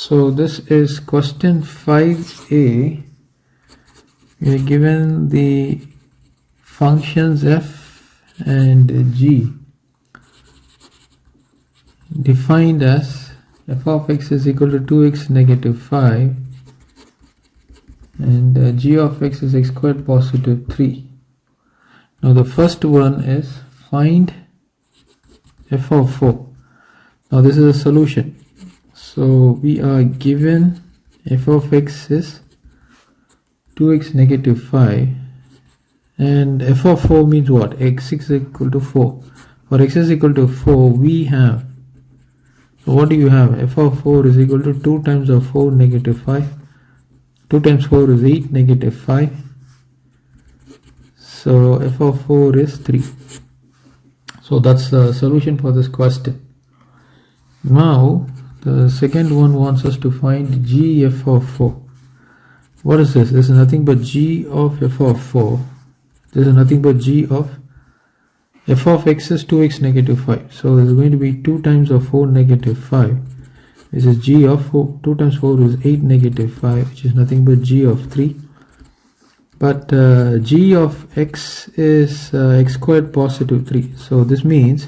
So this is question 5a. We are given the functions f and g defined as f of x is equal to 2x negative 5 and g of x is x squared positive 3. Now the first one is find f of 4. Now this is a solution. So we are given f of x is 2x negative 5 and f of 4 means what? X is equal to 4. For x is equal to 4 we have, so what do you have? F of 4 is equal to 2 times of 4 negative 5. 2 times 4 is 8 negative 5. So f of 4 is 3. So that's the solution for this question. Now the second one wants us to find g f of 4. What is this? This is nothing but g of f of 4. This is nothing but g of f of x is 2x negative 5. So this is going to be 2 times of 4 negative 5. This is g of 4. 2 times 4 is 8 negative 5, which is nothing but g of 3. But g of x is x squared positive 3. So this means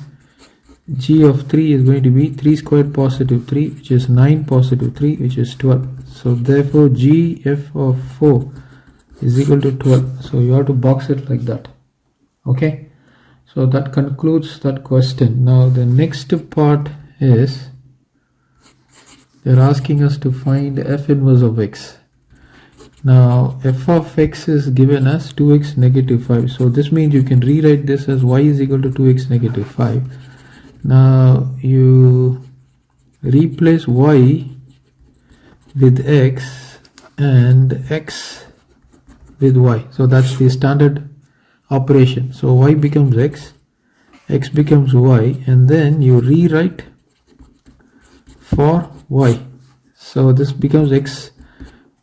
g of 3 is going to be 3 squared positive 3, which is 9 positive 3, which is 12. So therefore g f of 4 is equal to 12. So you have to box it like that. Okay, so that concludes that question. Now the next part is they're asking us to find f inverse of x. Now f of x is given as 2x negative 5. So this means you can rewrite this as y is equal to 2x negative 5. Now you replace y with x and x with y. So that's the standard operation. So y becomes x becomes y, and then you rewrite for y. So this becomes x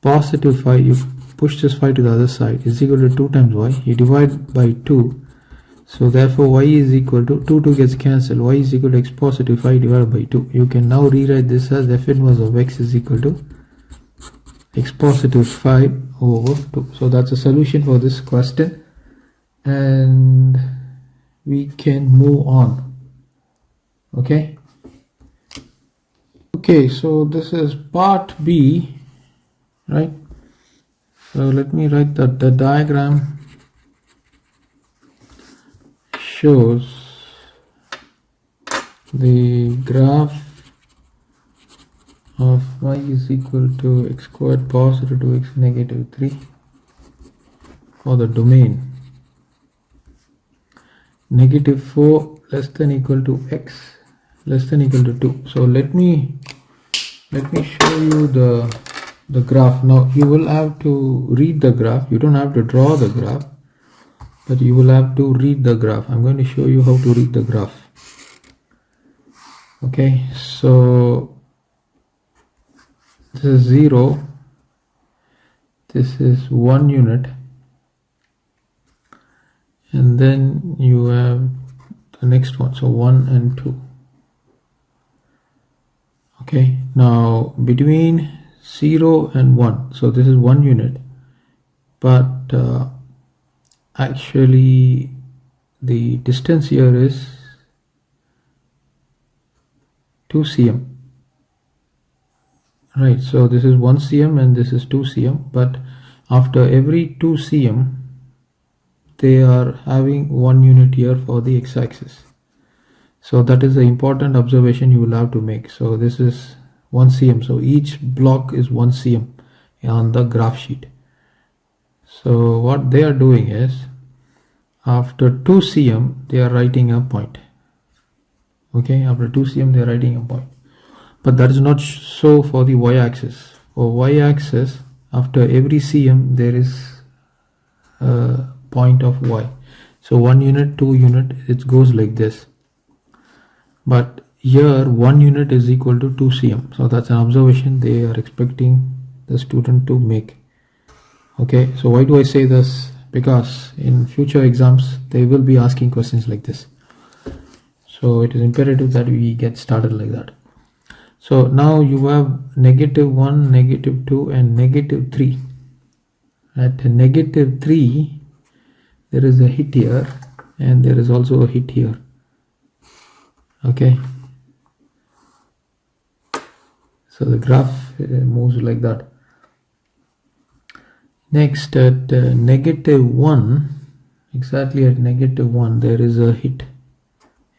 positive 5. You push this 5 to the other side is equal to 2 times y. You divide by 2. So therefore y is equal to 2 gets cancelled. Y is equal to x positive 5 divided by 2. You can now rewrite this as f inverse of x is equal to x positive 5 over 2. So that's a solution for this question, and we can move on. Okay, so this is part B, right? So let me write that the diagram shows the graph of y is equal to x squared positive 2x negative 3 for the domain negative 4 less than equal to x less than equal to 2. So let me show you the graph. Now you will have to read the graph. You don't have to draw the graph, but you will have to read the graph. I'm going to show you how to read the graph. Okay, so this is 0, this is 1 unit, and then you have the next one, so 1 and 2. Okay, now between 0 and 1, so this is 1 unit, but actually the distance here is 2 cm. Right, so this is 1 cm and this is 2 cm, but after every 2 cm they are having 1 unit here for the x-axis. So that is the important observation you will have to make. So this is 1 cm, so each block is 1 cm on the graph sheet. So what they are doing is after 2 cm they are writing a point. Okay, after 2 cm they are writing a point. But that is not so for the y-axis. For y-axis, after every cm there is a point of y. So 1 unit, 2 unit, it goes like this. But here 1 unit is equal to 2 cm. So that's an observation they are expecting the student to make. Okay, so why do I say this? Because in future exams they will be asking questions like this. So it is imperative that we get started like that. So now you have -1, -2 and -3. At -3 there is a hit here and there is also a hit here. Okay, so the graph moves like that. Next, at -1, exactly at -1 there is a hit.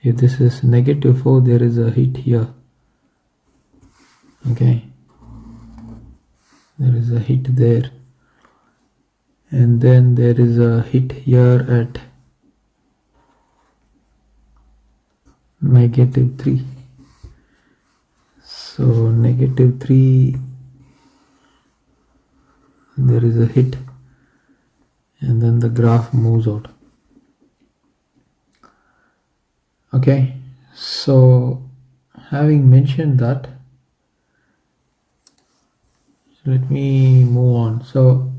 If this is -4, there is a hit here. Okay, there is a hit there, and then there is a hit here at -3. So -3, there is a hit, and then the graph moves out. Okay, so having mentioned that, let me move on. So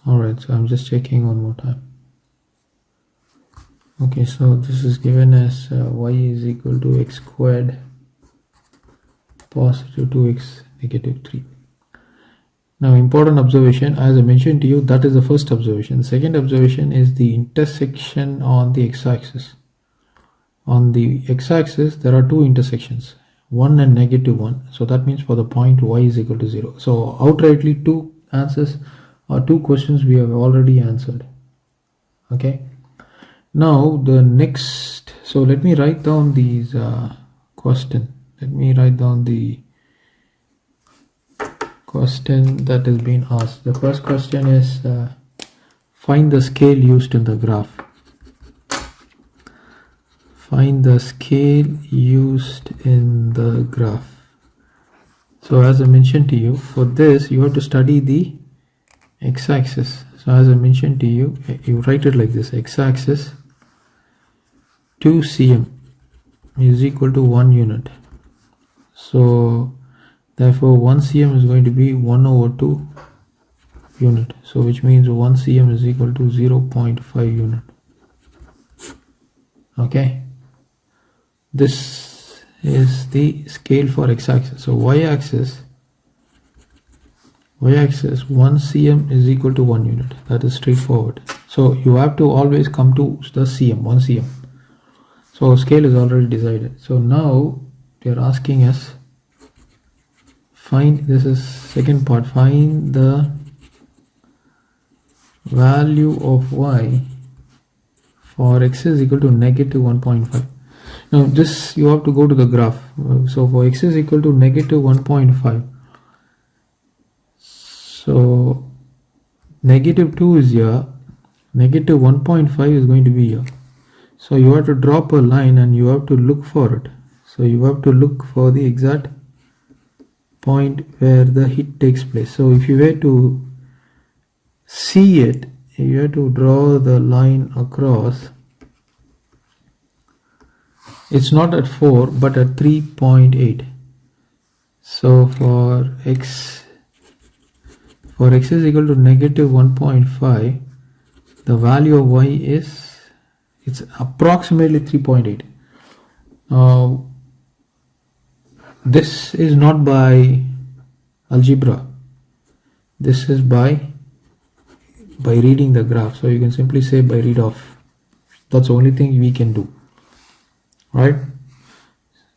alright, so I'm just checking one more time. Okay, so this is given as y is equal to x squared positive 2x negative 3. Now, important observation, as I mentioned to you, that is the first observation. The second observation is the intersection on the x-axis. On the x-axis, there are two intersections, 1 and -1. So that means for the point y is equal to 0. So outrightly, two answers or two questions we have already answered. Okay. Now the next, so let me write down these question. Let me write down the question that has been asked. The first question is find the scale used in the graph. Find the scale used in the graph. So as I mentioned to you, for this you have to study the x-axis. So as I mentioned to you, you write it like this: x-axis 2 cm is equal to 1 unit. So therefore 1 cm is going to be 1/2 unit. So which means 1 cm is equal to 0.5 unit. Okay, this is the scale for x-axis. So y-axis 1 cm is equal to 1 unit. That is straightforward. So you have to always come to the cm, 1 cm. So scale is already decided. So now they are asking us find, this is second part, find the value of y for x is equal to -1.5. Now this you have to go to the graph. So for x is equal to -1.5, so -2 is here, -1.5 is going to be here. So you have to drop a line and you have to look for it. So you have to look for the exact point where the hit takes place. So if you were to see it, you have to draw the line across. It's not at 4 but at 3.8. So for x is equal to -1.5, the value of y is, it's approximately 3.8. Now this is not by algebra, this is by reading the graph. So you can simply say by read off. That's the only thing we can do, right?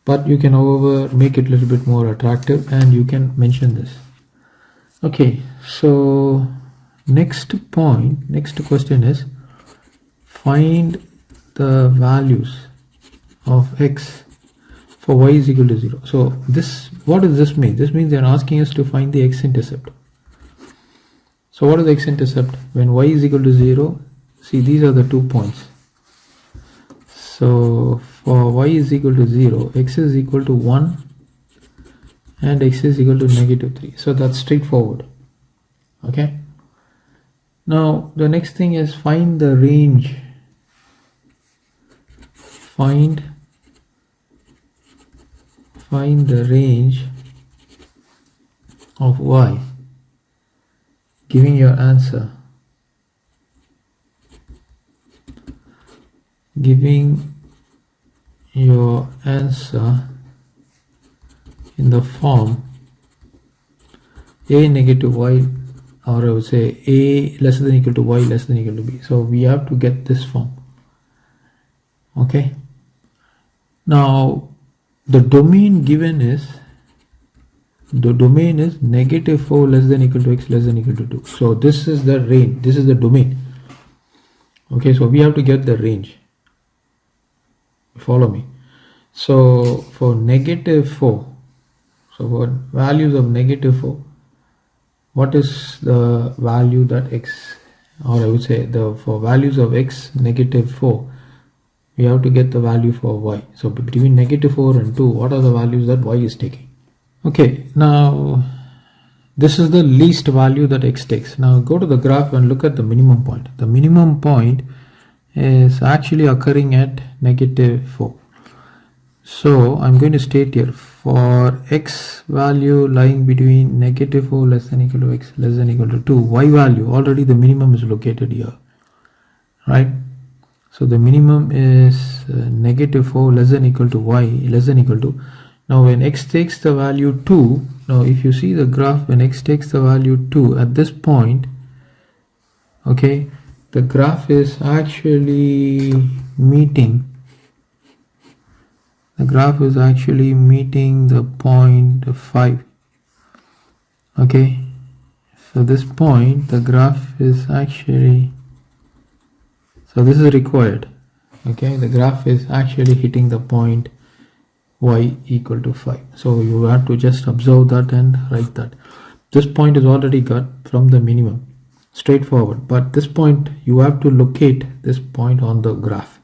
But you can, however, make it a little bit more attractive and you can mention this. Okay, so next question is find the values of x for y is equal to 0. So this, what does this mean? This means they are asking us to find the x-intercept. So what is the x-intercept? When y is equal to 0, see, these are the 2 points. So for y is equal to 0, x is equal to 1 and x is equal to -3. So that's straightforward. Okay. Now the next thing is find the range. Find the range of y, giving your answer, giving your answer in the form a negative y, or I would say a less than equal to y less than equal to b. So we have to get this form. Okay, now the domain given is negative 4 less than equal to x less than equal to 2. So this is the range, this is the domain. Okay, so we have to get the range. Follow me. So for negative 4, so for values of negative 4, what is the value that x, or I would say for values of x negative 4, we have to get the value for y. So between negative 4 and 2, what are the values that y is taking? Okay, now this is the least value that x takes. Now go to the graph and look at the minimum point. The minimum point is actually occurring at negative 4. So I'm going to state here, for x value lying between negative 4 less than equal to x less than equal to 2, y value, already the minimum is located here, right? So the minimum is negative 4 less than equal to y less than equal to. Now when x takes the value 2, now if you see the graph, when x takes the value 2 at this point, okay, the graph is actually meeting the point 5. Okay, so this point, the graph is actually, so this is required. Okay, the graph is actually hitting the point y equal to 5. So you have to just observe that and write that. This point is already got from the minimum, straightforward, but this point you have to locate this point on the graph.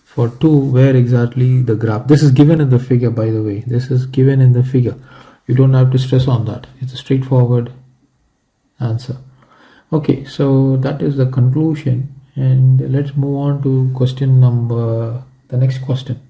For 2, where exactly the graph, this is given in the figure, by the way, this is given in the figure, you don't have to stress on that, it's a straightforward answer. Okay, so that is the conclusion, and let's move on to the next question.